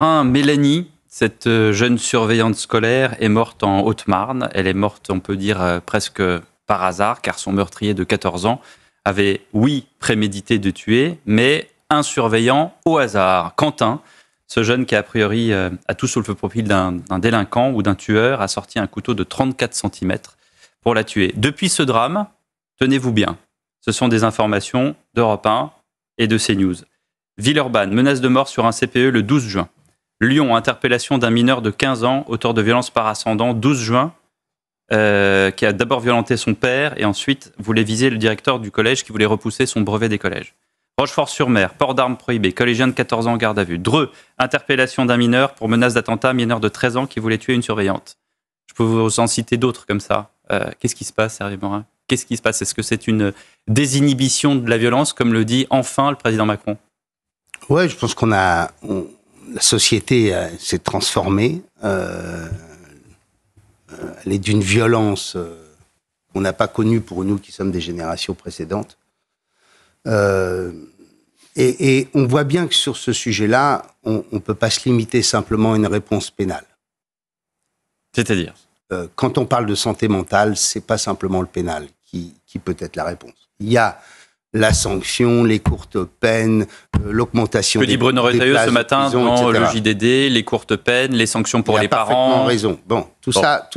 Mélanie, cette jeune surveillante scolaire, est morte en Haute-Marne. Elle est morte, on peut dire, presque par hasard, car son meurtrier de 14 ans avait, oui, prémédité de tuer, mais un surveillant au hasard, Quentin, ce jeune qui, a priori, a tout sous le profil d'un délinquant ou d'un tueur, a sorti un couteau de 34 cm pour la tuer. Depuis ce drame, tenez-vous bien, ce sont des informations d'Europe 1 et de CNews. Villeurbanne, menace de mort sur un CPE le 12 juin. Lyon, interpellation d'un mineur de 15 ans, auteur de violences par ascendant, 12 juin, qui a d'abord violenté son père et ensuite voulait viser le directeur du collège qui voulait repousser son brevet des collèges. Rochefort-sur-Mer, port d'armes prohibé, collégien de 14 ans en garde à vue. Dreux, interpellation d'un mineur pour menace d'attentat, mineur de 13 ans qui voulait tuer une surveillante. Je peux vous en citer d'autres comme ça. Qu'est-ce qui se passe, Hervé Morin ? Qu'est-ce qui se passe ? Est-ce que c'est une désinhibition de la violence, comme le dit enfin le président Macron ? Oui, je pense la société s'est transformée. Elle est d'une violence qu'on n'a pas connue pour nous qui sommes des générations précédentes. Et on voit bien que sur ce sujet-là, on ne peut pas se limiter simplement à une réponse pénale. C'est-à-dire quand on parle de santé mentale, c'est pas simplement le pénal qui peut être la réponse. Il y a la sanction, les courtes peines, l'augmentation des places. Que dit Bruno Retailleau ce matin dans le JDD, les courtes peines, les sanctions pour les parents. Il a parfaitement raison. Bon, tout ça,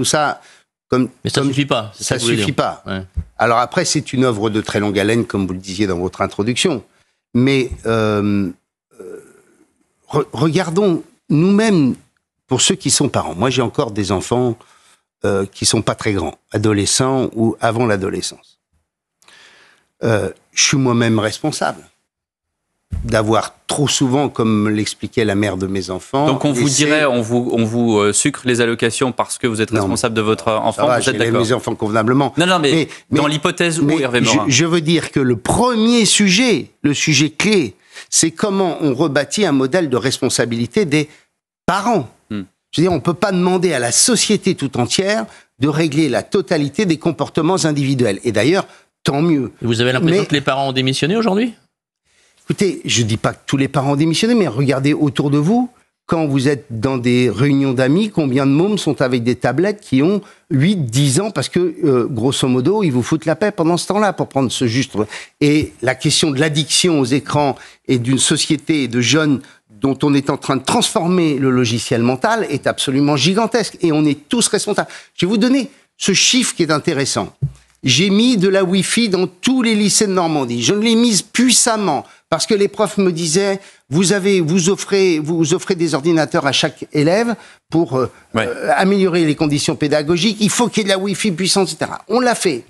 mais ça ne suffit pas. Ça ne suffit pas. Ouais. Alors après, c'est une œuvre de très longue haleine, comme vous le disiez dans votre introduction. Mais regardons nous-mêmes, pour ceux qui sont parents. Moi, j'ai encore des enfants qui sont pas très grands, adolescents ou avant l'adolescence. Je suis moi-même responsable d'avoir trop souvent, comme l'expliquait la mère de mes enfants. Donc on vous dirait, on vous sucre les allocations parce que vous êtes responsable de votre enfant. Vous êtes d'accord ? Mes enfants convenablement. Non, mais dans l'hypothèse où Hervé Morin. Je veux dire que le premier sujet, le sujet clé, c'est comment on rebâtit un modèle de responsabilité des parents. Je veux dire, on ne peut pas demander à la société tout entière de régler la totalité des comportements individuels. Et d'ailleurs, tant mieux. Vous avez l'impression que les parents ont démissionné aujourd'hui ? Écoutez, je ne dis pas que tous les parents ont démissionné, mais regardez autour de vous, quand vous êtes dans des réunions d'amis, combien de mômes sont avec des tablettes qui ont 8, 10 ans, parce que, grosso modo, ils vous foutent la paix pendant ce temps-là, pour prendre ce juste... Et la question de l'addiction aux écrans et d'une société de jeunes dont on est en train de transformer le logiciel mental est absolument gigantesque. Et on est tous responsables. Je vais vous donner ce chiffre qui est intéressant. J'ai mis de la Wi-Fi dans tous les lycées de Normandie. Je l'ai mise puissamment parce que les profs me disaient vous offrez des ordinateurs à chaque élève pour améliorer les conditions pédagogiques. Il faut qu'il y ait de la Wi-Fi puissante, etc. On l'a fait.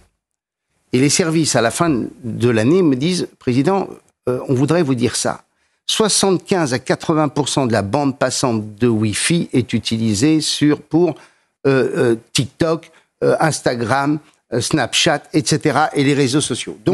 Et les services, à la fin de l'année, me disent Président, on voudrait vous dire ça. 75 à 80% de la bande passante de Wi-Fi est utilisée pour TikTok, Instagram, Snapchat, etc. et les réseaux sociaux. Donc,